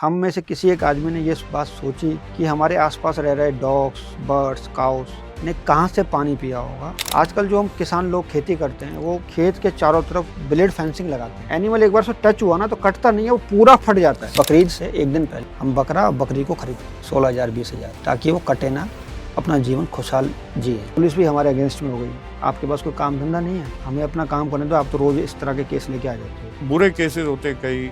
हम में से किसी एक आदमी ने ये बात सोची कि हमारे आसपास रह रहे डॉग्स, बर्ड्स, काउस ने कहाँ से पानी पिया होगा। आजकल जो हम किसान लोग खेती करते हैं वो खेत के चारों तरफ ब्लेड फेंसिंग लगाते हैं। एनिमल एक बार से टच हुआ ना तो कटता नहीं है, वो पूरा फट जाता है। बकरीद से एक दिन पहले हम बकरी को खरीदे 16,000 20,000 ताकि वो कटे ना, अपना जीवन खुशहाल जिए। पुलिस भी हमारे अगेंस्ट में हो गई। आपके पास कोई काम धंधा नहीं है, हमें अपना काम करने दो, आप तो रोज इस तरह के केस लेके आ जाते हो। बुरे केसेस होते कई,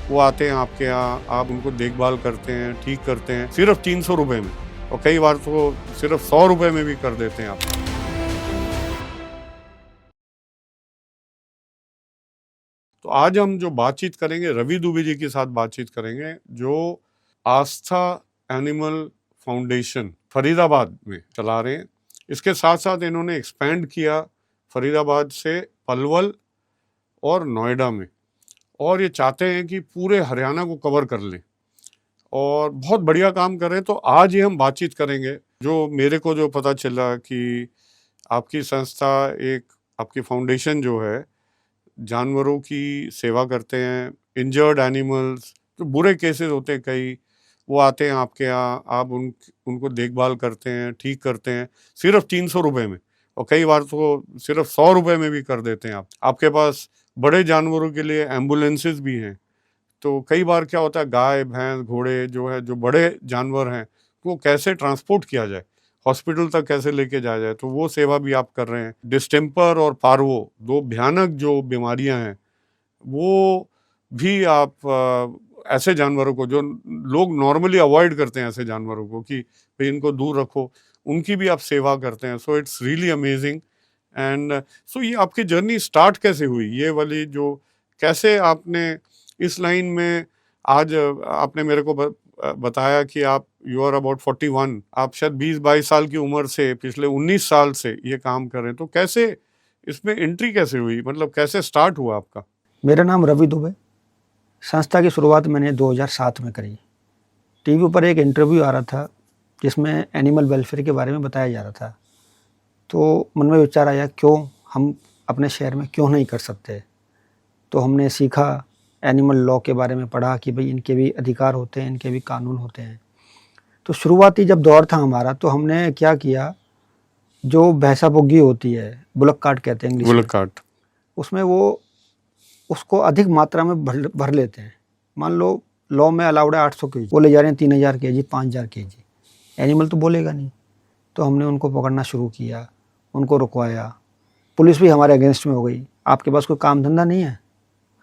वो आते हैं आपके यहाँ, आप उनको देखभाल करते हैं, ठीक करते हैं सिर्फ 300 रुपए में, और कई बार तो सिर्फ 100 रुपए में भी कर देते हैं आप। तो आज हम जो बातचीत करेंगे, रवि दुबे जी के साथ बातचीत करेंगे, जो आस्था एनिमल फाउंडेशन फरीदाबाद में चला रहे हैं। इसके साथ साथ इन्होंने एक्सपेंड किया फरीदाबाद से पलवल और नोएडा में, और ये चाहते हैं कि पूरे हरियाणा को कवर कर लें, और बहुत बढ़िया काम कर रहे हैं। तो आज ही हम बातचीत करेंगे। जो मेरे को जो पता चला कि आपकी संस्था, एक आपकी फाउंडेशन जो है, जानवरों की सेवा करते हैं, इंजर्ड एनिमल्स, जो बुरे केसेस होते हैं कई, वो आते हैं आपके यहाँ, आप उनको देखभाल करते हैं, ठीक करते हैं सिर्फ 300 रुपए में, और कई बार तो सिर्फ 100 रुपए में भी कर देते हैं आप। आपके पास बड़े जानवरों के लिए एम्बुलेंसेस भी हैं। तो कई बार क्या होता है, गाय, भैंस, घोड़े जो है, जो बड़े जानवर हैं, वो कैसे ट्रांसपोर्ट किया जाए, हॉस्पिटल तक कैसे लेके जाया जाए, तो वो सेवा भी आप कर रहे हैं। डिस्टेम्पर और पार्वो, दो भयानक जो बीमारियां हैं, वो भी आप ऐसे जानवरों को, जो लोग नॉर्मली अवॉइड करते हैं, ऐसे जानवरों को कि भाई इनको दूर रखो, उनकी भी आप सेवा करते हैं। So it's really amazing. And so ये आपकी जर्नी स्टार्ट कैसे हुई, ये वाली जो, कैसे आपने इस लाइन में, आज आपने मेरे को बताया कि आप यू आर अबाउट 41, आप शायद 20-22 साल की उम्र से पिछले 19 साल से ये काम कर रहे हैं। तो कैसे इसमें एंट्री कैसे हुई, मतलब कैसे स्टार्ट हुआ आपका? मेरा नाम रवि दुबे। संस्था की शुरुआत मैंने 2007 में करी। टीवी पर एक इंटरव्यू आ रहा था जिसमें एनिमल वेलफेयर के बारे में बताया जा रहा था। तो मन में विचार आया, क्यों हम अपने शहर में क्यों नहीं कर सकते। तो हमने सीखा, एनिमल लॉ के बारे में पढ़ा कि भाई इनके भी अधिकार होते हैं, इनके भी कानून होते हैं। तो शुरुआती जब दौर था हमारा, तो हमने क्या किया, जो भैंसा बुग्गी होती है, बुलक कार्ट कहते हैं इंग्लिश में, बुलक कार्ट, उसमें वो उसको अधिक मात्रा में भर लेते हैं। मान लो लॉ में अलाउड है 800 केजी, वो ले जा रहे हैं 3000 केजी, 5000 केजी। एनिमल तो बोलेगा नहीं। तो हमने उनको पकड़ना शुरू किया, उनको रुकवाया। पुलिस भी हमारे अगेंस्ट में हो गई। आपके पास कोई काम धंधा नहीं है,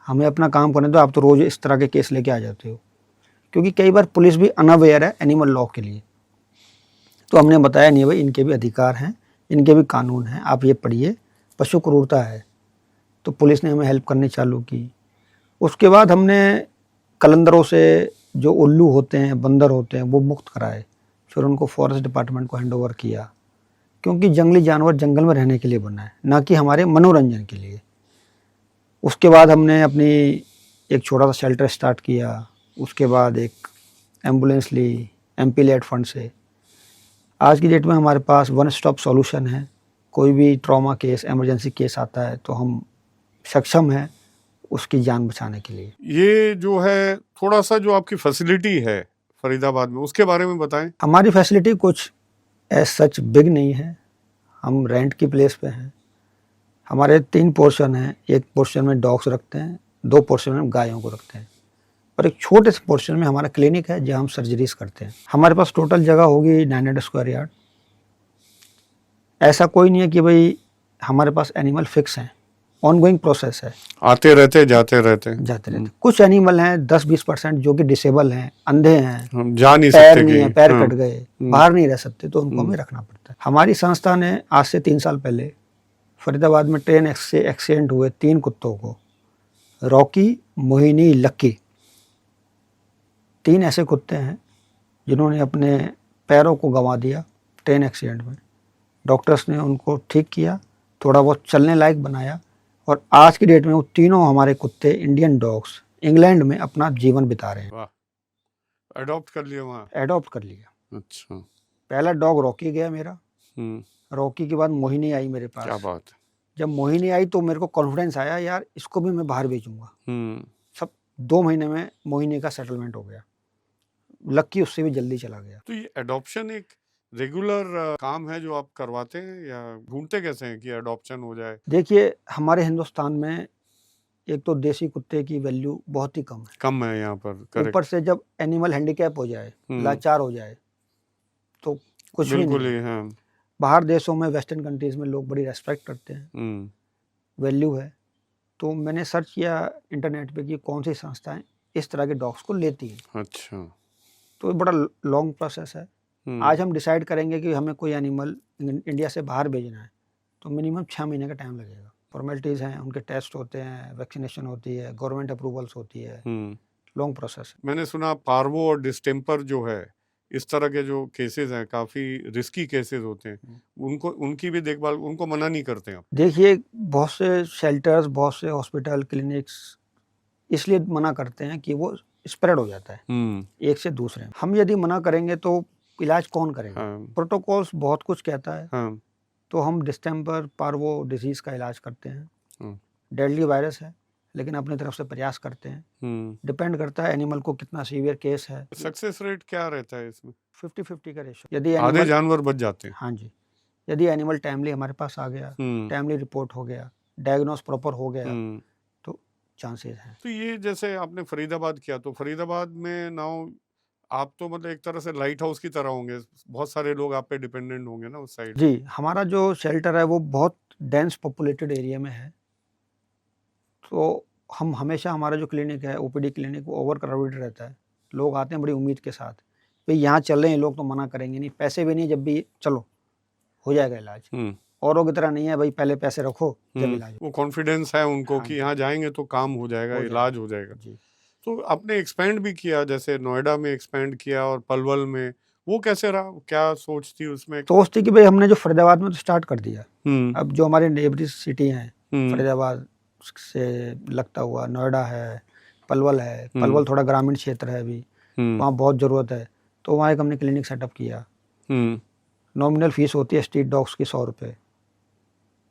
हमें अपना काम करने दो, आप तो रोज़ इस तरह के केस लेके आ जाते हो। क्योंकि कई बार पुलिस भी अनअवेयर है एनिमल लॉ के लिए। तो हमने बताया, नहीं भाई, इनके भी अधिकार हैं, इनके भी कानून हैं, आप ये पढ़िए, पशु क्रूरता है। तो पुलिस ने हमें हेल्प करनी चालू की। उसके बाद हमने कलंदरों से जो उल्लू होते हैं, बंदर होते हैं, वो मुक्त कराए। फिर उनको फॉरेस्ट डिपार्टमेंट को हैंडओवर किया, क्योंकि जंगली जानवर जंगल में रहने के लिए बना है, ना कि हमारे मनोरंजन के लिए। उसके बाद हमने अपनी एक छोटा सा शेल्टर स्टार्ट किया। उसके बाद एक एम्बुलेंस ली MP लेड फंड से। आज की डेट में हमारे पास वन स्टॉप सॉल्यूशन है। कोई भी ट्रॉमा केस, इमरजेंसी केस आता है तो हम सक्षम हैं उसकी जान बचाने के लिए। ये जो है, थोड़ा सा जो आपकी फैसिलिटी है फरीदाबाद में, उसके बारे में बताएं। हमारी फैसिलिटी कुछ एज सच बिग नहीं है, हम रेंट की प्लेस पे हैं। हमारे 3 पोर्शन हैं। एक पोर्शन में डॉग्स रखते हैं, 2 पोर्शन में गायों को रखते हैं, और एक छोटे से पोर्शन में हमारा क्लिनिक है जहाँ हम सर्जरीज करते हैं। हमारे पास टोटल जगह होगी 900 स्क्वायर यार्ड। ऐसा कोई नहीं है कि भाई हमारे पास एनिमल फिक्स हैं, ऑनगोइंग प्रोसेस है, आते रहते जाते रहते। कुछ एनिमल हैं 10-20% जो कि डिसेबल हैं, अंधे हैं, हम जा नहीं पैर सकते, नहीं है, पैर कट गए, बाहर नहीं रह सकते, तो उनको हमें रखना पड़ता है। हमारी संस्था ने आज से 3 साल पहले फरीदाबाद में ट्रेन से एक्सीडेंट हुए 3 कुत्तों को, रॉकी, मोहिनी, लक्की, 3 ऐसे कुत्ते हैं जिन्होंने अपने पैरों को गंवा दिया ट्रेन एक्सीडेंट में। डॉक्टर्स ने उनको ठीक किया, थोड़ा बहुत चलने लायक बनाया, और आज की डेट में वो तीनों हमारे कुत्ते, इंडियन डॉग्स, इंग्लैंड में अपना जीवन बिता रहे हैं। वाह, अडॉप्ट कर लिया वहाँ? एडॉप्ट कर लिया। अच्छा। पहला डॉग रॉकी गया मेरा। रॉकी के बाद मोहिनी आई मेरे पास। क्या बात है। जब मोहिनी आई तो मेरे को कॉन्फिडेंस आया, यार इसको भी मैं बाहर बेचूंगा। सब 2 महीने में मोहिनी का सेटलमेंट हो गया। लक्की उससे भी जल्दी चला गया। तो ये एडॉप्शन एक रेगुलर काम है जो आप करवाते हैं या ढूंढते कैसे हैं कि एडॉप्शन हो जाए? देखिए हमारे हिंदुस्तान में एक तो देसी कुत्ते की वैल्यू बहुत ही कम है, कम है यहाँ पर, ऊपर करेक्ट। से जब एनिमल हैंडीकैप हो जाए, लाचार हो जाए, तो कुछ भी बिल्कुल नहीं ही, है। हाँ। बाहर देशों में, वेस्टर्न कंट्रीज में लोग बड़ी रेस्पेक्ट करते हैं, वैल्यू है। तो मैंने सर्च किया इंटरनेट पे कि कौन सी संस्थाएं इस तरह के डॉग्स को लेती हैं। अच्छा। तो ये बड़ा लॉन्ग प्रोसेस है। आज हम डिसाइड करेंगे कि हमें कोई एनिमल इंडिया से बाहर भेजना है, तो मिनिमम 6 महीने का टाइम लगेगा। फॉर्मेलिटीज़ हैं, उनके टेस्ट होते हैं, वैक्सीनेशन होती है, गवर्नमेंट अप्रूवल्स होती है, लॉन्ग प्रोसेस है। मैंने सुना पार्वो और डिस्टेम्पर जो है, इस तरह के जो केसेस हैं काफ़ी रिस्की केसेस होते हैं, उनको उनकी भी देखभाल, उनको मना नहीं करते आप? देखिए बहुत से शेल्टर्स, बहुत से हॉस्पिटल, क्लिनिक्स इसलिए मना करते हैं कि वो स्प्रेड हो जाता है एक से दूसरे में। हम यदि मना करेंगे तो इलाज कौन करेगा? प्रोटोकॉल्स बहुत कुछ कहता है। तो हम डिस्टेम्पर, पार्वो डिजीज का इलाज करते हैं। डेडली वायरस है, लेकिन अपनी तरफ से प्रयास करते हैं। डिपेंड करता है एनिमल को कितना सीवियर केस है। सक्सेस रेट क्या रहता है इसमें? 50-50 का रेशो। यदि आधे जानवर बच जाते हैं। हाँ जी, यदि एनिमल टाइमली हमारे पास आ गया, टाइमली रिपोर्ट हो गया, डायग्नोस प्रॉपर हो गया, तो चांसेस हैं। तो ये जैसे आपने फरीदाबाद किया, तो फरीदाबाद में नाउ आप तो मतलब एक तरह से लाइट हाउस की तरह होंगे, बहुत सारे लोग आप पे डिपेंडेंट होंगे ना उस साइड? जी, हमारा जो शेल्टर है वो बहुत डेंस पॉपुलेटेड एरिया में है। तो हम हमेशा, हमारा जो क्लिनिक है, ओपीडी क्लिनिक, वो ओवर क्राउडेड रहता है। लोग आते हैं बड़ी उम्मीद के साथ, भाई यहाँ चल रहे हैं लोग तो मना करेंगे नहीं, पैसे भी नहीं, जब भी चलो हो जाएगा इलाज। औरों की तरह नहीं है भाई पहले पैसे रखो जब इलाज। वो कॉन्फिडेंस है उनको, हाँ कि यहाँ जाएंगे तो काम हो जाएगा, इलाज हो जाएगा। तो आपने एक्सपेंड भी किया, जैसे नोएडा में एक्सपेंड किया और पलवल में, वो कैसे रहा? क्या सोच थी उसमें? सोच थी कि भाई हमने जो फरीदाबाद में तो स्टार्ट कर दिया, अब जो हमारे नेबरी सिटी हैं, फरीदाबाद से लगता हुआ नोएडा है, पलवल है। पलवल थोड़ा ग्रामीण क्षेत्र है, अभी वहाँ बहुत ज़रूरत है, तो वहाँ एक हमने क्लिनिक सेटअप किया। नॉमिनल फीस होती है स्ट्रीट डॉग्स की 100 रुपये।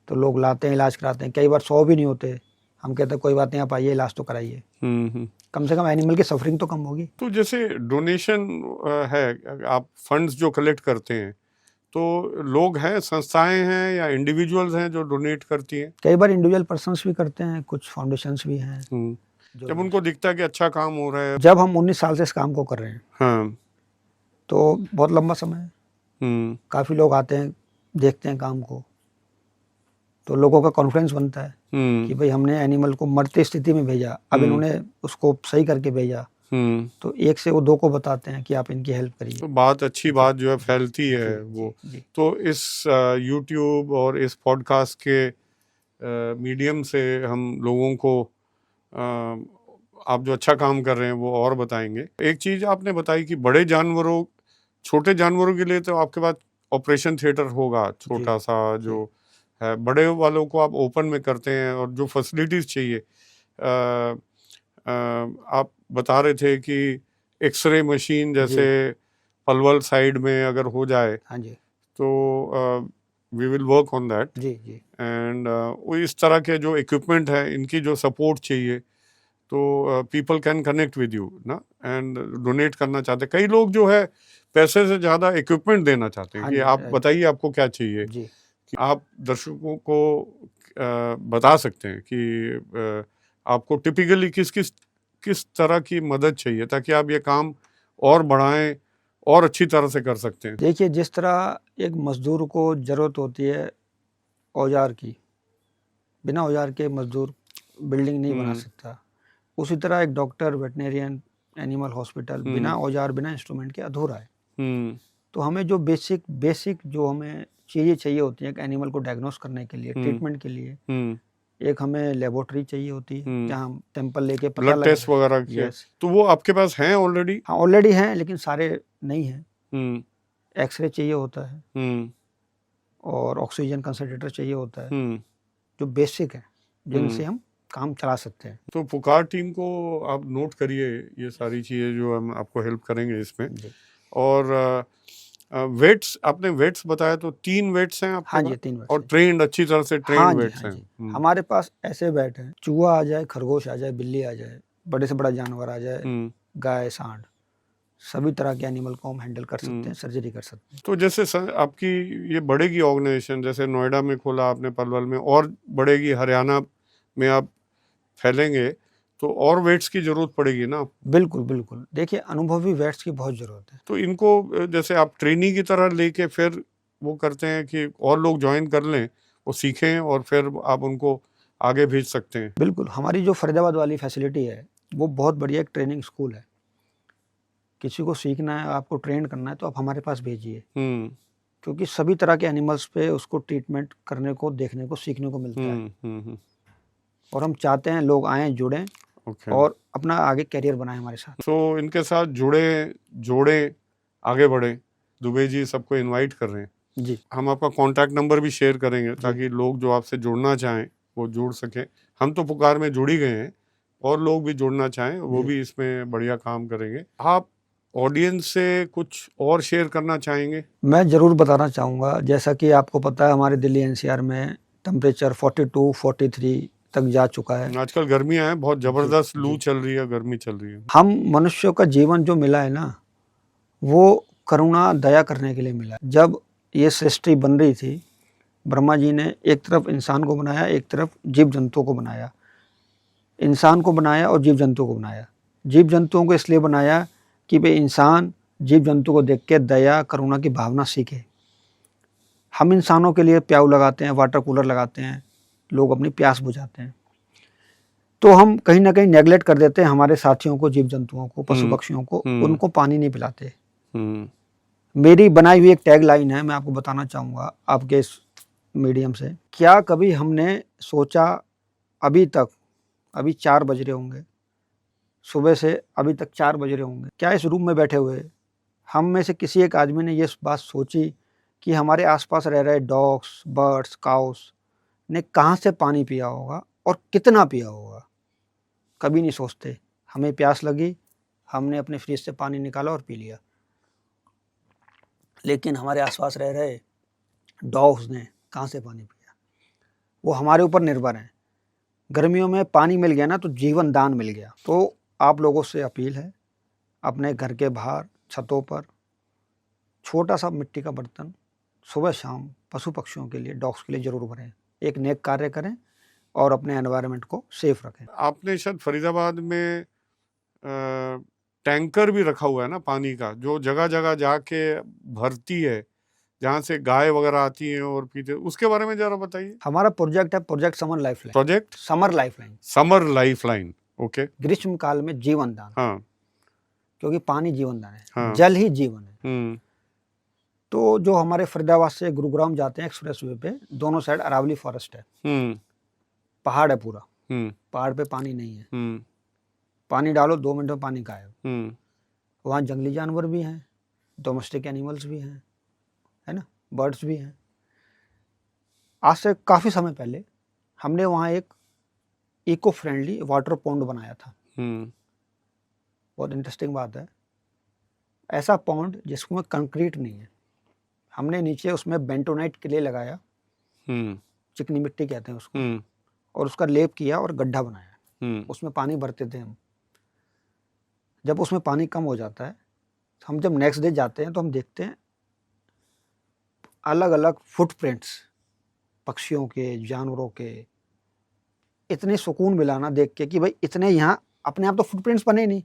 तो लोग लाते हैं, इलाज कराते हैं, कई बार 100 भी नहीं होते। हम कहते हैं कोई बात नहीं, आप आइए, इलाज तो कराइए, कम से कम एनिमल की सफरिंग तो कम होगी। तो जैसे डोनेशन है, आप फंड्स जो कलेक्ट करते हैं, तो लोग हैं, संस्थाएं हैं या इंडिविजुअल्स हैं जो डोनेट करती हैं? कई बार इंडिविजुअल पर्सन्स भी करते हैं, कुछ फाउंडेशंस भी हैं। जब उनको दिखता है कि अच्छा काम हो रहा है। जब हम 19 साल से इस काम को कर रहे हैं, हाँ, तो बहुत लंबा समय है। काफ़ी लोग आते हैं, देखते हैं काम को, तो लोगों का कॉन्फिडेंस बनता है कि भाई हमने एनिमल को मरते स्थिति में भेजा, अब इन्होंने उसको सही करके भेजा, तो एक से वो 2 को बताते हैं कि आप इनकी हेल्प करिए। तो बात, अच्छी बात जो है फैलती है वो। तो इस यूट्यूब और इस पॉडकास्ट के मीडियम से हम लोगों को आप जो अच्छा काम कर रहे हैं वो और बताएंगे। एक चीज़ आपने बताई कि बड़े जानवरों, छोटे जानवरों के लिए तो आपके पास ऑपरेशन थिएटर होगा छोटा सा जो है, बड़े वालों को आप ओपन में करते हैं, और जो फैसिलिटीज़ चाहिए, आप बता रहे थे कि एक्सरे मशीन जैसे पलवल साइड में अगर हो जाए, हाँ जी, तो we will work on that. जी जी। एंड इस तरह के जो इक्विपमेंट है, इनकी जो सपोर्ट चाहिए, तो people can connect with you ना, एंड डोनेट करना चाहते हैं। कई लोग जो है पैसे से ज़्यादा इक्विपमेंट देना चाहते हैं। हाँ कि जी, आप बताइए आपको क्या चाहिए, जी। कि आप दर्शकों को बता सकते हैं कि आपको टिपिकली किस तरह की मदद चाहिए, ताकि आप ये काम और बढ़ाएं और अच्छी तरह से कर सकते हैं। देखिए, जिस तरह एक मजदूर को ज़रूरत होती है औजार की, बिना औजार के मजदूर बिल्डिंग नहीं बना सकता, उसी तरह एक डॉक्टर, वेटनेरियन, एनिमल हॉस्पिटल बिना औजार, बिना इंस्ट्रूमेंट के अधूरा है। तो हमें जो बेसिक जो हमें चीज़ें चाहिए होती हैं एनिमल को डायग्नोस करने के लिए, ट्रीटमेंट के लिए, एक हमें लेबोरेटरी चाहिए होती है जहाँ हम सैंपल लेके पता ब्लड टेस्ट वगैरह किए, तो वो आपके पास हैं ऑलरेडी? हाँ, ऑलरेडी हैं, लेकिन सारे नहीं हैं। एक्सरे चाहिए होता है, और ऑक्सीजन कंसंट्रेटर चाहिए होता है, जो बेसिक है, जिनसे हम काम चला सकते हैं। तो पुकार टीम को आप नोट करिए ये सारी चीज़ें जो हम आपको हेल्प करेंगे इसमें। और वेट्स, आपने वेट्स बताया, तो 3 वेट्स हैं आपके? हाँ जी, 3 वेट्स, और ट्रेंड, अच्छी तरह से ट्रेंड वेट्स हैं? हमारे पास ऐसे वेट हैं, चूहा आ जाए, खरगोश आ जाए, बिल्ली आ जाए, बड़े से बड़ा जानवर आ जाए, गाय, सांड, सभी तरह के एनिमल को हम हैंडल कर सकते हैं, सर्जरी कर सकते हैं। तो जैसे आपकी ये बढ़ेगी ऑर्गेनाइजेशन, जैसे नोएडा में खोला आपने, पलवल में, और बढ़ेगी, हरियाणा में आप फैलेंगे, तो और वेट्स की जरूरत पड़ेगी ना? बिल्कुल बिल्कुल, देखिए अनुभवी वेट्स की बहुत जरूरत है। तो इनको जैसे आप ट्रेनिंग की तरह लेके फिर वो करते हैं कि और लोग ज्वाइन कर लें, वो सीखें और फिर आप उनको आगे भेज सकते हैं? बिल्कुल, हमारी जो फरीदाबाद वाली फैसिलिटी है वो बहुत बढ़िया एक ट्रेनिंग स्कूल है। किसी को सीखना है, आपको ट्रेन करना है, तो आप हमारे पास भेजिए, क्योंकि सभी तरह के एनिमल्स पे उसको ट्रीटमेंट करने को, देखने को, सीखने को मिलता है। और हम चाहते हैं लोग आएँ, जुड़ें और अपना आगे करियर बनाएं हमारे साथ। तो इनके साथ जोड़े आगे बढ़े, दुबे जी सबको इनवाइट कर रहे हैं जी। हम। आपका कॉन्टैक्ट नंबर भी शेयर करेंगे ताकि लोग जो आपसे जुड़ना चाहें वो जुड़ सकें। हम तो पुकार में जुड़ ही गए हैं, और लोग भी जुड़ना चाहें वो भी इसमें बढ़िया काम करेंगे। आप ऑडियंस से कुछ और शेयर करना चाहेंगे? मैं ज़रूर बताना चाहूँगा, जैसा कि आपको पता है हमारे दिल्ली एनसीआर में टेम्परेचर 42-43 तक जा चुका है। आजकल गर्मियाँ हैं, बहुत ज़बरदस्त लू चल रही है, गर्मी चल रही है। हम मनुष्यों का जीवन जो मिला है ना, वो करुणा दया करने के लिए मिला है। जब ये सृष्टि बन रही थी, ब्रह्मा जी ने एक तरफ इंसान को बनाया, एक तरफ जीव जंतुओं को बनाया। इंसान को बनाया और जीव जंतुओं को बनाया। जीव जंतुओं को इसलिए बनाया कि भाई इंसान जीव जंतु को देख के दया करुणा की भावना सीखे। हम इंसानों के लिए प्याऊ लगाते हैं, वाटर कूलर लगाते हैं, लोग अपनी प्यास बुझाते हैं, तो हम कहीं ना कहीं नेगलेक्ट कर देते हैं हमारे साथियों को, जीव जंतुओं को, पशु पक्षियों को, उनको पानी नहीं पिलाते। मेरी बनाई हुई एक टैग लाइन है, मैं आपको बताना चाहूँगा आपके इस मीडियम से। क्या कभी हमने सोचा, अभी तक, अभी 4 बज रहे होंगे, सुबह से अभी तक 4 बज रहे होंगे, क्या इस रूम में बैठे हुए हम में से किसी एक आदमी ने ये बात सोची कि हमारे आसपास रह रहे डॉग्स, बर्ड्स, काउस ने कहाँ से पानी पिया होगा और कितना पिया होगा? कभी नहीं सोचते। हमें प्यास लगी, हमने अपने फ्रिज से पानी निकाला और पी लिया। लेकिन हमारे आसपास रह रहे डॉग्स ने कहाँ से पानी पिया? वो हमारे ऊपर निर्भर हैं। गर्मियों में पानी मिल गया ना तो जीवन दान मिल गया। तो आप लोगों से अपील है, अपने घर के बाहर छतों पर छोटा सा मिट्टी का बर्तन सुबह शाम पशु पक्षियों के लिए, डॉग्स के लिए जरूर भरें। एक नेक कार्य करें और अपने एनवायरनमेंट को सेफ रखें। आपने शायद फरीदाबाद में टैंकर भी रखा हुआ है ना पानी का, जो जगह जगह जाके भरती है, जहाँ से गाय वगैरह आती हैं और पीते, उसके बारे में जरा बताइए। हमारा प्रोजेक्ट है project summer lifeline. Project summer lifeline. Summer lifeline, okay. ग्रीष्म काल में जीवन दान। हाँ, क्योंकि पानी जीवन दान है। हाँ। जल ही जीवन है। तो जो हमारे फरीदाबाद से गुरुग्राम जाते हैं एक्सप्रेसवे पे, दोनों साइड अरावली फॉरेस्ट है, पहाड़ है पूरा, पहाड़ पे पानी नहीं है। पानी डालो 2 मिनट में पानी गायब। वहाँ जंगली जानवर भी हैं, डोमेस्टिक एनिमल्स भी हैं, है ना, बर्ड्स भी हैं। आज से काफ़ी समय पहले हमने वहाँ एक इको फ्रेंडली वाटर पॉन्ड बनाया था। बहुत इंटरेस्टिंग बात है, ऐसा पॉन्ड जिसमें कंक्रीट नहीं है, हमने नीचे उसमें बेंटोनाइट क्ले लगाया, चिकनी मिट्टी कहते हैं उसको, और उसका लेप किया और गड्ढा बनाया। उसमें पानी भरते थे हम। जब उसमें पानी कम हो जाता है, हम जब नेक्स्ट डे जाते हैं तो हम देखते हैं अलग अलग फुटप्रिंट्स पक्षियों के, जानवरों के। इतने सुकून मिला ना देख के कि भाई इतने यहाँ अपने आप तो फुटप्रिंट्स बने नहीं,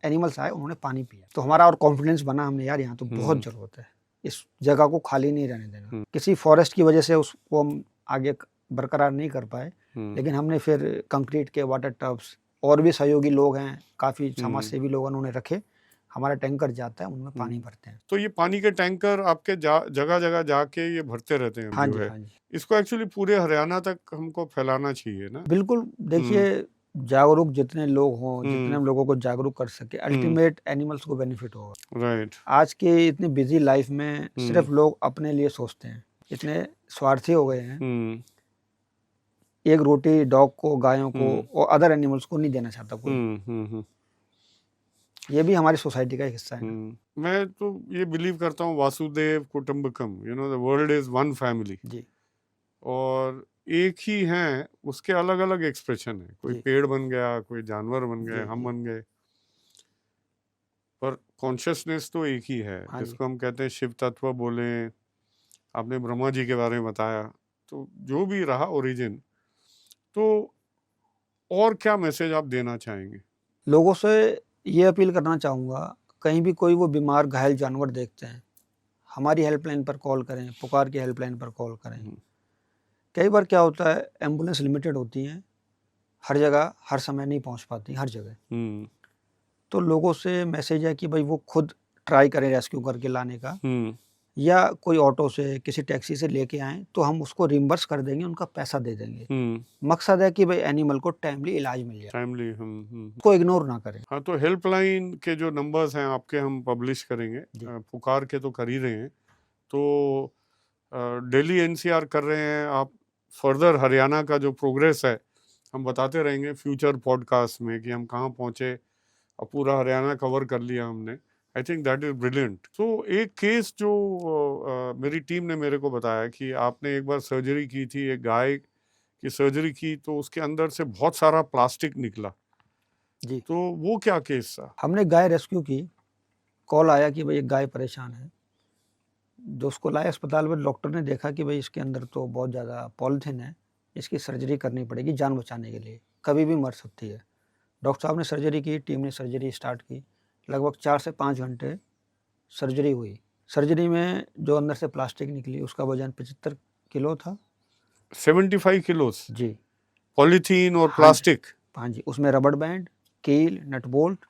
एनिमल्स आए, उन्होंने पानी पिया। तो हमारा और कॉन्फिडेंस बना, हमने यार यहाँ तो बहुत ज़रूरत है, इस जगह को खाली नहीं रहने देना। किसी फॉरेस्ट की वजह से उसको हम आगे बरकरार नहीं कर पाए, लेकिन हमने फिर कंक्रीट के वाटर टब्स, और भी सहयोगी लोग हैं, काफ़ी समाज सेवी लोग उन्होंने रखे, हमारा टैंकर जाता है, उनमें पानी भरते हैं। तो ये पानी के टैंकर आपके जगह जगह जाके ये भरते रहते हैं? हाँ जो जी, है हाँ जी। इसको एक्चुअली पूरे हरियाणा तक हमको फैलाना चाहिए ना? बिल्कुल, देखिए जागरूक जितने लोग हों, जितने हम लोगों को जागरूक कर सके, अल्टीमेट एनिमल्स को बेनिफिट होगा। राइट। आज के इतनी बिजी लाइफ में सिर्फ लोग अपने लिए सोचते हैं, इतने स्वार्थी हो गए हैं। एक रोटी डॉग को, गायों को और अदर एनिमल्स को नहीं देना चाहता कोई। ये भी हमारी सोसाइटी का एक हिस्सा है ना। मैं तो ये बिलीव करता हूँ वासुदेव कुटुंबकम, you know the world is one family. जी। और एक ही हैं, उसके अलग अलग एक्सप्रेशन है, कोई पेड़ बन गया, कोई जानवर बन गए, हम बन गए, पर कॉन्शियसनेस तो एक ही है, हाँ जी। जिसको हम कहते हैं शिव तत्व बोले, आपने ब्रह्मा जी के बारे में बताया, तो जो भी रहा ओरिजिन, तो और क्या मैसेज आप देना चाहेंगे? लोगों से ये अपील करना चाहूँगा, कहीं भी कोई वो बीमार घायल जानवर देखते हैं, हमारी हेल्पलाइन पर कॉल करें, पुकार की हेल्पलाइन पर कॉल करें। कई बार क्या होता है, एम्बुलेंस लिमिटेड होती हैं, हर जगह हर समय नहीं पहुंच पाती, हर जगह। तो लोगों से मैसेज है कि भाई वो खुद ट्राई करें रेस्क्यू करके लाने का, या कोई ऑटो से, किसी टैक्सी से लेके आएँ, तो हम उसको रिम्बर्स कर देंगे, उनका पैसा दे देंगे। मकसद है कि भाई एनिमल को टाइमली इलाज मिल जाए, टाइमली उसको इग्नोर ना करें। हाँ, तो हेल्पलाइन के जो नंबर्स हैं आपके हम पब्लिश करेंगे, जी। पुकार के तो कर ही रहे हैं, तो डेली एनसीआर कर रहे हैं आप, फर्दर हरियाणा का जो प्रोग्रेस है हम बताते रहेंगे फ्यूचर पॉडकास्ट में कि हम कहाँ पहुँचे, और पूरा हरियाणा कवर कर लिया हमने। I think that is brilliant. तो एक केस जो मेरी टीम ने मेरे को बताया कि आपने एक बार सर्जरी की थी, एक गाय की सर्जरी की, तो उसके अंदर से बहुत सारा प्लास्टिक निकला। जी। तो वो क्या केस था? हमने गाय रेस्क्यू की, कॉल आया कि भाई एक गाय परेशान है। जो उसको लाए अस्पताल में, डॉक्टर ने देखा कि भाई इसके अंदर तो बहुत ज़्यादा पॉलीथीन है, इसकी सर्जरी करनी पड़ेगी जान बचाने के लिए, कभी भी मर सकती है। डॉक्टर साहब ने सर्जरी की, टीम ने सर्जरी स्टार्ट की, लगभग 4 से 5 घंटे सर्जरी हुई। सर्जरी में जो अंदर से प्लास्टिक निकली, उसका वजन 75 किलो था। 75 किलोस जी। पॉलीथीन और हाँ जी, प्लास्टिक? हाँ जी, उसमें रबड़ बैंड, कील, नट बोल्ट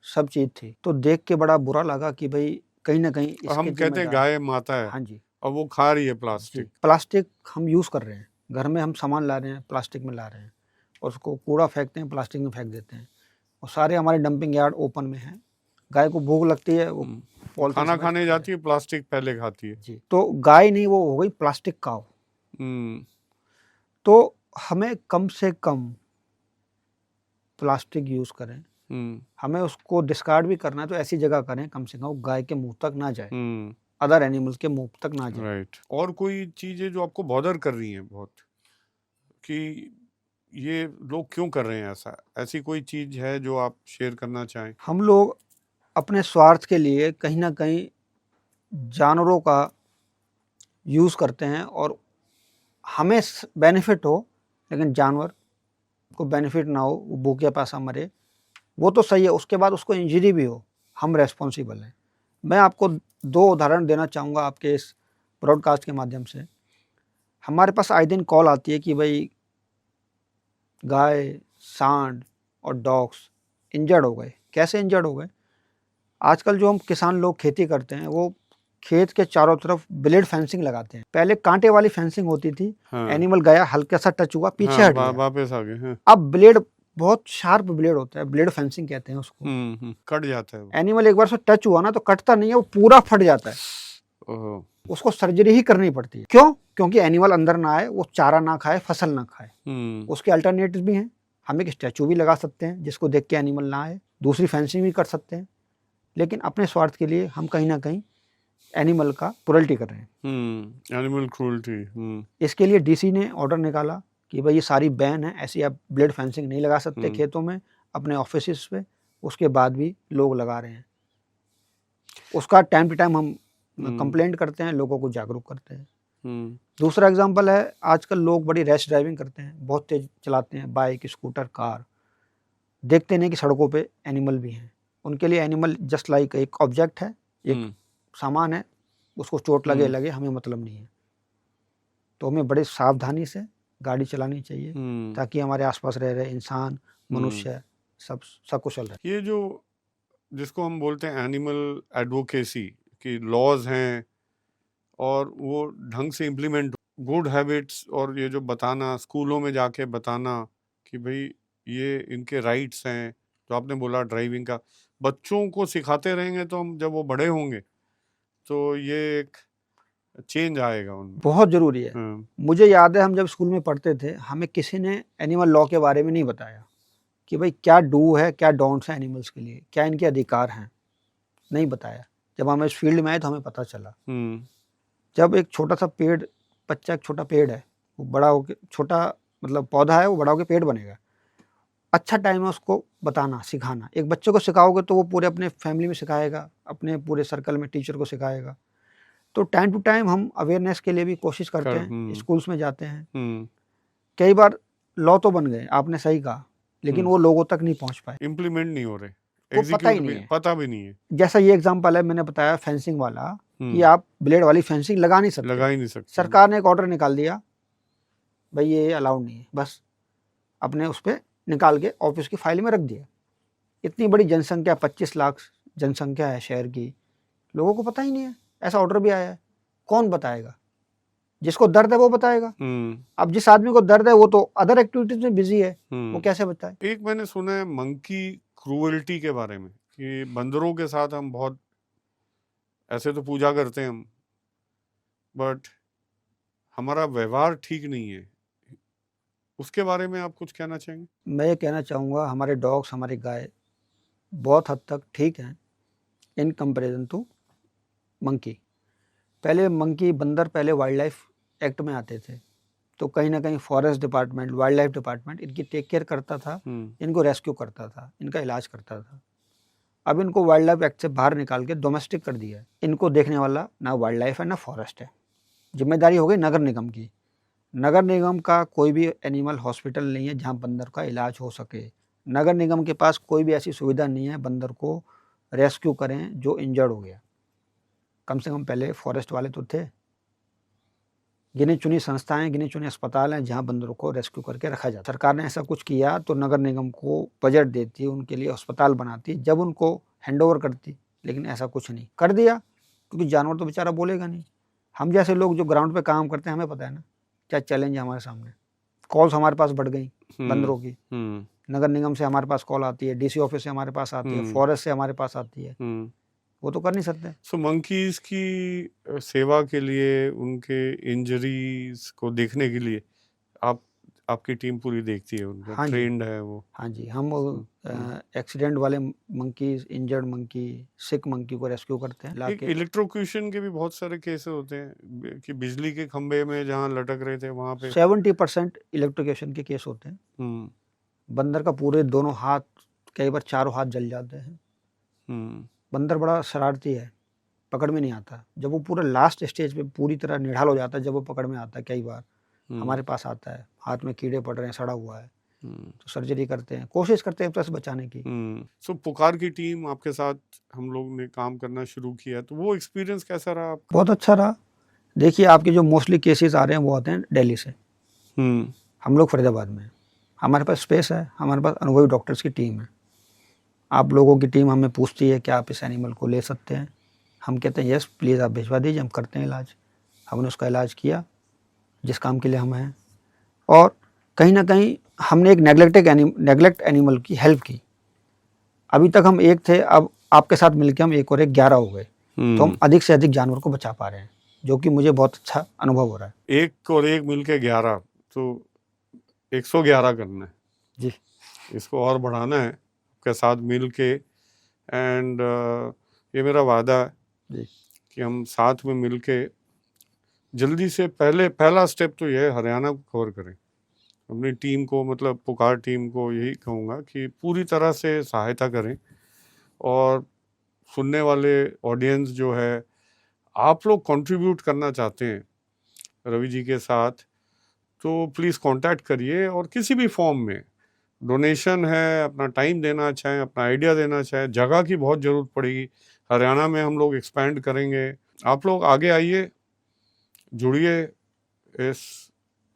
सब चीज़ थी। तो देख के बड़ा बुरा लगा कि भाई कहीं ना कहीं और इसके हम कहते हैं जिम्मेदार। गाय माता है, हाँ जी। और वो खा रही है जी, प्लास्टिक। प्लास्टिक हम यूज़ कर रहे हैं, घर में हम सामान ला रहे हैं, प्लास्टिक में ला रहे हैं, और उसको कूड़ा फेंकते हैं, प्लास्टिक में फेंक देते हैं, और सारे हमारे डंपिंग यार्ड ओपन में हैं। गाय को भूख लगती है, वो पॉलिथीन खाना समेत खाने खा जाती है, प्लास्टिक पहले खाती है। जी। तो गाय नहीं, वो हो गई प्लास्टिक काव। तो हमें कम से कम प्लास्टिक यूज़ करें, हमें उसको डिस्कार्ड भी करना है तो ऐसी जगह करें कम से कम वो गाय के मुंह तक ना जाए, अदर एनिमल्स के मुंह तक ना जाए। राइट। और कोई चीजें जो आपको बॉदर कर रही हैं बहुत, कि ये लोग क्यों कर रहे हैं ऐसा, ऐसी कोई चीज है जो आप शेयर करना चाहें? हम लोग अपने स्वार्थ के लिए कहीं ना कहीं जानवरों का यूज़ करते हैं, और हमें बेनिफिट हो लेकिन जानवर को बेनिफिट ना हो, वो भूखे प्यासा मरे, वो तो सही है। उसके बाद उसको इंजरी भी हो, हम रेस्पॉन्सिबल हैं। मैं आपको 2 उदाहरण देना चाहूँगा आपके इस ब्रॉडकास्ट के माध्यम से। हमारे पास आए दिन कॉल आती है कि भाई गाय, सांड और डॉग्स इंजर्ड हो गए। कैसे इंजर्ड हो गए? आजकल जो हम किसान लोग खेती करते हैं, वो खेत के चारों तरफ ब्लेड फेंसिंग लगाते हैं। पहले कांटे वाली फेंसिंग होती थी, एनिमल गया, हल्का सा टच हुआ, पीछे हट गया, वापस आ गए। अब ब्लेड, बहुत शार्प ब्लेड होता है, ब्लेड फेंसिंग कहते हैं उसको, कट जाता है वो। एनिमल एक बार से टच हुआ ना तो कटता नहीं है, वो पूरा फट जाता है। उसको सर्जरी ही करनी पड़ती है। क्यों? क्योंकि एनिमल अंदर ना आए, वो चारा ना खाए, फसल ना खाए। उसके अल्टरनेटिव भी हैं, हम एक स्टैचू भी लगा सकते हैं जिसको देख के एनिमल ना आए, दूसरी फेंसिंग भी कर सकते हैं, लेकिन अपने स्वार्थ के लिए हम कहीं ना कहीं एनिमल का क्रूरल्टी कर रहे हैं। Animal cruelty. इसके लिए डीसी ने ऑर्डर निकाला कि भाई ये सारी बैन है, ऐसी आप ब्लेड फेंसिंग नहीं लगा सकते खेतों में, अपने ऑफिस पे। उसके बाद भी लोग लगा रहे हैं। उसका टाइम टू टाइम हम कंप्लेंट करते हैं, लोगों को जागरूक करते हैं। दूसरा एग्जांपल है, आजकल लोग बड़ी रैश ड्राइविंग करते हैं, बहुत तेज चलाते हैं, बाइक, स्कूटर, कार, देखते नहीं कि सड़कों पे एनिमल भी हैं। उनके लिए एनिमल जस्ट लाइक एक ऑब्जेक्ट है, एक सामान है, उसको चोट लगे लगे, हमें मतलब नहीं है। तो हमें बड़े सावधानी से गाड़ी चलानी चाहिए ताकि हमारे आसपास रह रहे इंसान, मनुष्य सब सकुशल रहे। ये जो जिसको हम बोलते हैं एनिमल एडवोकेसी की लॉज हैं, और वो ढंग से इम्प्लीमेंट, गुड हैबिट्स, और ये जो बताना, स्कूलों में जाके बताना कि भाई ये इनके राइट्स हैं, जो आपने बोला ड्राइविंग का, बच्चों को सिखाते रहेंगे तो हम जब वो बड़े होंगे तो ये एक चेंज आएगा उनमें। बहुत ज़रूरी है। मुझे याद है हम जब स्कूल में पढ़ते थे, हमें किसी ने एनिमल लॉ के बारे में नहीं बताया कि भाई क्या डू है, क्या डोंट्स है एनिमल्स के लिए, क्या इनके अधिकार हैं, नहीं बताया। जब हम इस फील्ड में आए तो हमें पता चला। जब एक छोटा सा पेड़, बच्चा एक छोटा पेड़ है, वो बड़ा होकर, छोटा मतलब पौधा है, वो बड़ा होकर पेड़ बनेगा, अच्छा टाइम है उसको बताना, सिखाना। एक बच्चे को सिखाओगे तो वो पूरे अपने फैमिली में सिखाएगा, अपने पूरे सर्कल में टीचर को सिखाएगा। तो टाइम टू टाइम हम अवेयरनेस के लिए भी कोशिश करते हैं, स्कूल्स में जाते हैं। कई बार लॉ तो बन गए, आपने सही कहा, लेकिन वो लोगों तक नहीं पहुंच पाए, इम्प्लीमेंट नहीं हो रहे, वो पता ही एग्जीक्यूट नहीं भी है। पता भी नहीं है। जैसा ये एग्जांपल है मैंने बताया फेंसिंग वाला, कि आप ब्लेड वाली फेंसिंग लगा नहीं सकते, लगा ही नहीं सकते। सरकार ने एक ऑर्डर निकाल दिया, भाई ये अलाउड नहीं है, बस अपने उस पर निकाल के ऑफिस की फाइल में रख दिया। इतनी बड़ी जनसंख्या, 25 लाख जनसंख्या है शहर की, लोगों को पता ही नहीं है, ऐसा ऑर्डर भी आया है। कौन बताएगा? जिसको दर्द है वो बताएगा। अब जिस आदमी को दर्द है वो तो अदर एक्टिविटीज में बिजी है, वो कैसे बताए? एक मैंने सुना है मंकी क्रूएल्टी के बारे में, कि बंदरों के साथ हम बहुत, ऐसे तो पूजा करते हैं हम, बट हमारा व्यवहार ठीक नहीं है, उसके बारे में आप कुछ कहना चाहेंगे? मैं ये कहना चाहूँगा, हमारे डॉग्स, हमारी गाय बहुत हद तक ठीक हैं इन कंपैरिजन टू मंकी। पहले मंकी, बंदर पहले वाइल्ड लाइफ एक्ट में आते थे, तो कहीं ना कहीं forest department, wild life department इनकी टेक केयर करता था, इनको रेस्क्यू करता था, इनका इलाज करता था। अब इनको वाइल्ड लाइफ एक्ट से बाहर निकाल के डोमेस्टिक कर दिया है। इनको देखने वाला ना वाइल्ड लाइफ है ना फॉरेस्ट है, जिम्मेदारी हो गई नगर निगम की। नगर निगम का कोई भी एनिमल हॉस्पिटल नहीं है जहाँ बंदर का इलाज हो सके। नगर निगम के पास कोई भी ऐसी सुविधा नहीं है बंदर को रेस्क्यू करें जो इंजर्ड हो गया। कम से कम पहले फॉरेस्ट वाले तो थे, गिनी चुनी संस्थाएं, गिनी चुनी अस्पताल हैं जहां बंदरों को रेस्क्यू करके रखा जाता। सरकार ने ऐसा कुछ किया तो नगर निगम को बजट देती, उनके लिए अस्पताल बनाती, जब उनको हैंड ओवर करती, लेकिन ऐसा कुछ नहीं कर दिया, क्योंकि जानवर तो बेचारा बोलेगा नहीं। हम जैसे लोग जो ग्राउंड पे काम करते हैं, हमें पता है ना क्या चैलेंज है हमारे सामने। कॉल्स हमारे पास बढ़ गई बंदरों की, नगर निगम से हमारे पास कॉल आती है, डीसी ऑफिस से हमारे पास आती है, फॉरेस्ट से हमारे पास आती है, वो तो कर नहीं सकते। सो मंकीज की सेवा के लिए, उनके इंजरीज को देखने के लिए आपकी टीम पूरी देखती है उनको? हाँ ट्रेंड है वो? हाँ जी, हम एक्सीडेंट वाले मंकी, इंजर्ड मंकी, सिक मंकी को रेस्क्यू करते हैं लाके। इलेक्ट्रोक्यूशन के भी बहुत सारे केसेस होते हैं कि बिजली के खंभे में जहाँ लटक रहे थे वहां पे 70% इलेक्ट्रोक्यूशन के केस होते हैं। बंदर का पूरे दोनों हाथ, कई बार चारों हाथ जल जाते हैं। बंदर बड़ा शरारती है, पकड़ में नहीं आता। जब वो पूरा लास्ट स्टेज पे पूरी तरह निढाल हो जाता है, जब वो पकड़ में आता है, कई बार हमारे पास आता है, हाथ में कीड़े पड़ रहे हैं, सड़ा हुआ है, तो सर्जरी करते हैं, कोशिश करते हैं प्लस बचाने की। सो पुकार की टीम आपके साथ हम लोग ने काम करना शुरू किया, तो वो एक्सपीरियंस कैसा रहा आपका? बहुत अच्छा रहा। देखिए, आपके जो मोस्टली केसेस आ रहे हैं वो आते हैं दिल्ली से। हम लोग फरीदाबाद में, हमारे पास स्पेस है, हमारे पास अनुभवी डॉक्टर्स की टीम है। आप लोगों की टीम हमें पूछती है कि आप इस एनिमल को ले सकते हैं, हम कहते हैं यस प्लीज़ आप भिजवा दीजिए, हम करते हैं इलाज। हमने उसका इलाज किया जिस काम के लिए हम हैं, और कहीं ना कहीं हमने एक नेगलेक्ट एनिमल की हेल्प की। अभी तक हम एक थे, अब आपके साथ मिलकर हम एक और एक 11 हो गए, तो हम अधिक से अधिक जानवर को बचा पा रहे हैं, जो कि मुझे बहुत अच्छा अनुभव हो रहा है। एक और एक मिलके 11, तो 111 करना है जी, इसको और बढ़ाना है आपके साथ मिल के। एंड ये मेरा वादा है जी, कि हम साथ में मिल के जल्दी से पहला स्टेप तो ये हरियाणा को कवर करें। अपनी टीम को, मतलब पुकार टीम को यही कहूँगा कि पूरी तरह से सहायता करें, और सुनने वाले ऑडियंस जो है, आप लोग कंट्रीब्यूट करना चाहते हैं रवि जी के साथ, तो प्लीज़ कांटेक्ट करिए, और किसी भी फॉर्म में डोनेशन है, अपना टाइम देना चाहें, अपना आइडिया देना चाहें। जगह की बहुत ज़रूरत पड़ेगी, हरियाणा में हम लोग एक्सपैंड करेंगे। आप लोग आगे आइए, जुड़िए इस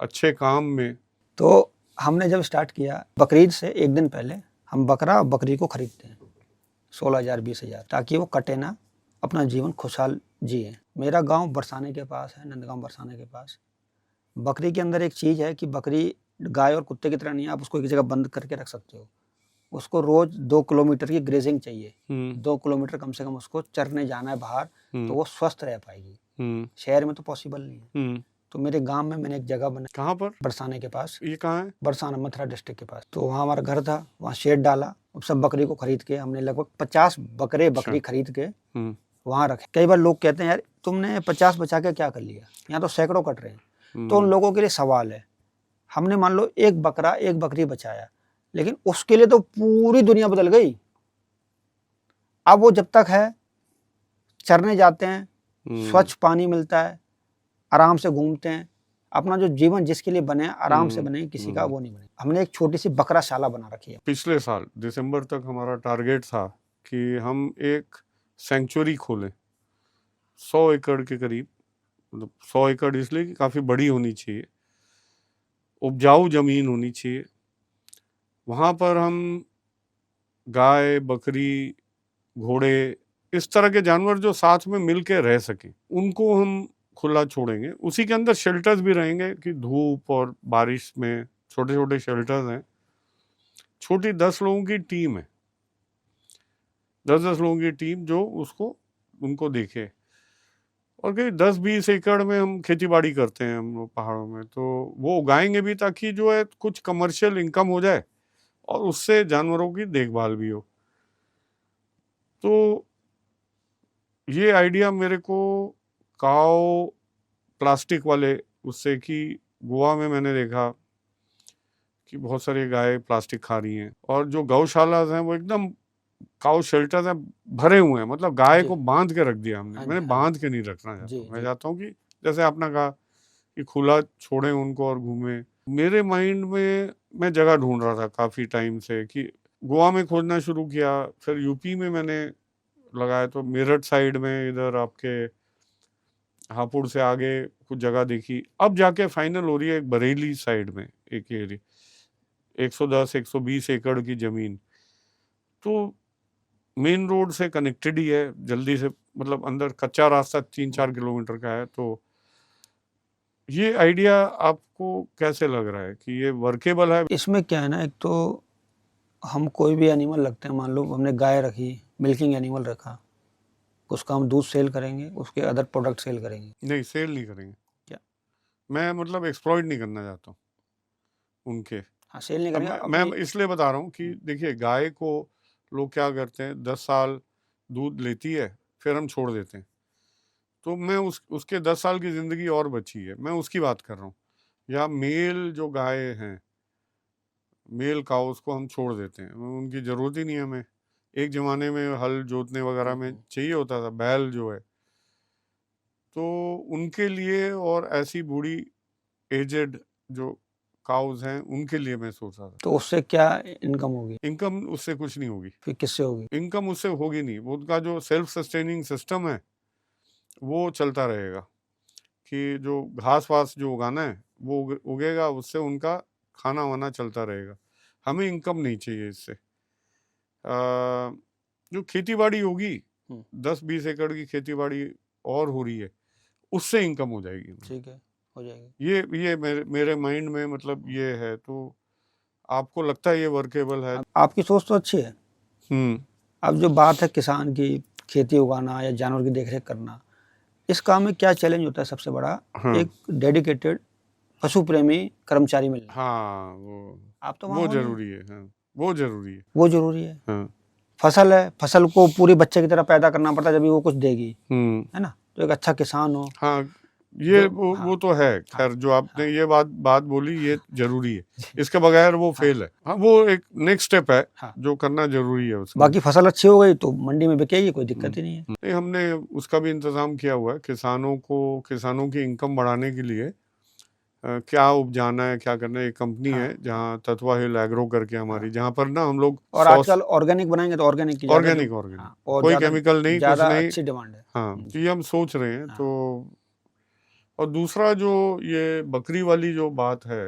अच्छे काम में। तो हमने जब स्टार्ट किया, बकरीद से एक दिन पहले हम बकरा और बकरी को खरीदते हैं 16,000 20,000, ताकि वो कटे ना, अपना जीवन खुशहाल जिए। मेरा गांव बरसाने के पास है, नंदगांव बरसाने के पास। बकरी के अंदर एक चीज़ है कि बकरी गाय और कुत्ते की तरह नहीं है, आप उसको एक जगह बंद करके रख सकते हो। उसको रोज 2 किलोमीटर की ग्रेजिंग चाहिए, 2 किलोमीटर कम से कम उसको चरने जाना है बाहर, तो वो स्वस्थ रह पाएगी। शहर में तो पॉसिबल नहीं है। तो मेरे गांव में मैंने एक जगह बनाई। कहाँ पर? बरसाने के पास। ये कहाँ है? बरसाना, मथुरा डिस्ट्रिक्ट के पास। तो वहाँ हमारा घर था, वहाँ शेड डाला, सब बकरी को खरीद के हमने लगभग 50 बकरी खरीद के वहाँ रखे। कई बार लोग कहते हैं यार तुमने 50 बचा के क्या कर लिया, यहाँ तो सैकड़ों कट रहे हैं। तो उन लोगों के लिए सवाल है, हमने मान लो एक बकरी बचाया, लेकिन उसके लिए तो पूरी दुनिया बदल गई। अब वो जब तक है चरने जाते हैं, स्वच्छ पानी मिलता है, आराम से घूमते हैं, अपना जो जीवन जिसके लिए बने आराम से बने, किसी का वो नहीं बने। हमने एक छोटी सी बकराशाला बना रखी है। पिछले साल दिसंबर तक हमारा टारगेट था कि हम एक सेंचुरी खोलें 100 एकड़ के करीब, मतलब 100 एकड़ इसलिए कि काफ़ी बड़ी होनी चाहिए, उपजाऊ ज़मीन होनी चाहिए। वहाँ पर हम गाय, बकरी, घोड़े, इस तरह के जानवर जो साथ में मिल के रह सकें, उनको हम खुला छोड़ेंगे। उसी के अंदर शेल्टर्स भी रहेंगे कि धूप और बारिश में छोटे छोटे शेल्टर्स हैं। छोटी 10 लोगों की टीम है, 10-10 लोगों की टीम जो उसको उनको देखे। और कहीं 10-20 एकड़ में हम खेती बाड़ी करते हैं हम लोग पहाड़ों में, तो वो उगाएंगे भी ताकि जो है कुछ कमर्शियल इनकम हो जाए और उससे जानवरों की देखभाल भी हो। तो ये आइडिया मेरे को काओ प्लास्टिक वाले उससे, कि गोवा में मैंने देखा कि बहुत सारी गाय प्लास्टिक खा रही हैं और जो गौशालाज हैं वो एकदम काउ शेल्टर्स हैं भरे हुए हैं, मतलब गाय जी। को बांध के रख दिया हमने। हाँ जी, मैंने हाँ बांध के नहीं रखना जी, चाहता, मैं जी। चाहता हूँ कि जैसे आपने कहा कि खुला छोड़ें उनको और घूमें। मेरे माइंड में मैं जगह ढूंढ रहा था काफ़ी टाइम से कि गोवा में खोजना शुरू किया, फिर यूपी में मैंने लगाया, तो मेरठ साइड में इधर आपके हापुड़ से आगे कुछ जगह देखी, अब जाके फाइनल हो रही है एक बरेली साइड में एक एरिया 110-120 एकड़ की जमीन, तो मेन रोड से कनेक्टेड ही है जल्दी से, मतलब अंदर कच्चा रास्ता 3-4 किलोमीटर का है। तो ये आइडिया आपको कैसे लग रहा है कि ये वर्केबल है? इसमें क्या है ना, एक तो हम कोई भी एनिमल रखते हैं, मान लो हमने गाय रखी, मिल्किंग एनिमल रखा, उसका हम दूध सेल करेंगे, उसके अदर प्रोडक्ट सेल करेंगे। नहीं, सेल नहीं करेंगे। क्या? मैं मतलब एक्सप्लॉइट नहीं करना चाहता हूँ उनके। हाँ, सेल नहीं अब करेंगे मैं अपनी। इसलिए बता रहा हूँ कि देखिए, गाय को लोग क्या करते हैं, 10 साल दूध लेती है फिर हम छोड़ देते हैं, तो मैं उसके 10 साल की ज़िंदगी और बची है, मैं उसकी बात कर रहा हूँ। या मेल जो गाय हैं, मेल काउस को हम छोड़ देते हैं, उनकी ज़रूरत ही नहीं है हमें। एक ज़माने में हल जोतने वगैरह में चाहिए होता था बैल जो है, तो उनके लिए और ऐसी बूढ़ी एजेड जो काउज हैं उनके लिए मैं सोच रहा था। तो उससे क्या इनकम होगी? इनकम उससे कुछ नहीं होगी, फिर किससे होगी? इनकम उससे होगी नहीं। वो उनका जो सेल्फ सस्टेनिंग सिस्टम है वो चलता रहेगा, कि जो घास वास जो उगाना है वो उगेगा, उससे उनका खाना वाना चलता रहेगा। हमें इनकम नहीं चाहिए इससे। जो खेती बाड़ी होगी 10-20 एकड़ की खेती बाड़ी और हो रही है, उससे इनकम हो जाएगी। ठीक है, हो जाएगी। ये मेरे माइंड में मतलब ये है। तो आपको लगता है ये वर्केबल है? आपकी सोच तो अच्छी है। हम्म अब जो बात है किसान की, खेती उगाना या जानवर की देखरेख करना, इस काम में क्या चैलेंज होता है सबसे बड़ा? हाँ एक डेडिकेटेड पशु प्रेमी कर्मचारी मिलना। हाँ, आप तो वहाँ वो हो नहीं, जरूरी है। हाँ, वो जरूरी है। वो जरूरी है। हाँ। फसल है, फसल को पूरी बच्चे की तरह पैदा करना पड़ता है, जब वो कुछ देगी, है ना? तो एक अच्छा किसान हो हाँ, ये जो, वो हाँ, वो तो है। खैर, जो आपने ये बात बोली ये जरूरी है, इसके बगैर वो फेल है। हाँ, वो एक नेक्स्ट स्टेप है हाँ। जो करना जरूरी है उसका। बाकी फसल अच्छी हो गई तो मंडी में बिकेगी, कोई दिक्कत ही नहीं है। नहीं, हमने उसका भी इंतजाम किया हुआ है। किसानों की इनकम बढ़ाने के लिए क्या उपजाना है, क्या करना है। एक कंपनी है जहाँ तत्वा हिल एग्रो करके हमारी, जहाँ पर ना हम लोग और आजकल ऑर्गेनिक बनाएंगे तो ऑर्गेनिक की ज्यादा ऑर्गेनिक हाँ, और कोई ज्यादा केमिकल नहीं, कुछ ज्यादा नहीं। अच्छी डिमांड है। हाँ, तो ये हम सोच रहे हैं। हाँ। तो और दूसरा जो ये बकरी वाली जो बात है,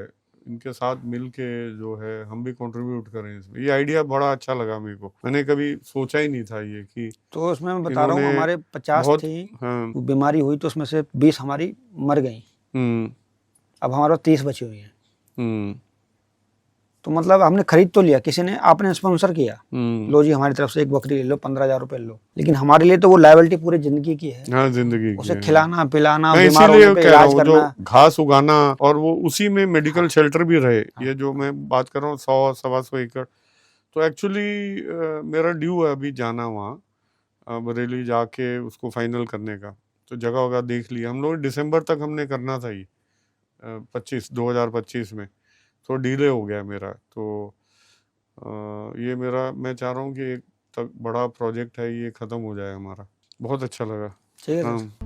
इनके साथ मिल के जो है हम भी कंट्रीब्यूट करें इसमें, ये आइडिया बड़ा अच्छा लगा मेरे को। मैंने कभी सोचा ही नहीं था ये कि तो उसमें मैं बता रहा हूँ, इन्होंने हमारे 50 बहुत। थी, हाँ। वो बीमारी हुई तो उसमें से 20 हमारी मर गई। हम्म अब हमारे पास 30 बची हुई हैं। हम्म तो मतलब हमने खरीद तो लिया, किसी ने, आपने स्पॉन्सर किया, हम्म लो जी हमारी तरफ से एक बकरी ले लो, 15,000 रुपये लो, लेकिन हमारे लिए तो वो लायबिलिटी पूरी जिंदगी की है। हाँ, जिंदगी की उसे है। खिलाना पिलाना, मैं बीमार होने इसीलिए पे कह रहा इलाज हूँ, जो करना। घास उगाना और वो उसी में मेडिकल शेल्टर भी रहे। हाँ, ये जो मैं बात कर रहा हूँ 100-125 एकड़, तो एक्चुअली मेरा ड्यू है अभी जाना वहाँ, बरेली जाके उसको फाइनल करने का। तो जगह वगह देख लिया हम लोग, दिसंबर तक हमने करना था ये 2025 में, तो डिले हो गया मेरा। तो ये मेरा, मैं चाह रहा हूँ कि एक तक बड़ा प्रोजेक्ट है, ये ख़त्म हो जाए हमारा। बहुत अच्छा लगा। ठीक है हाँ। सर।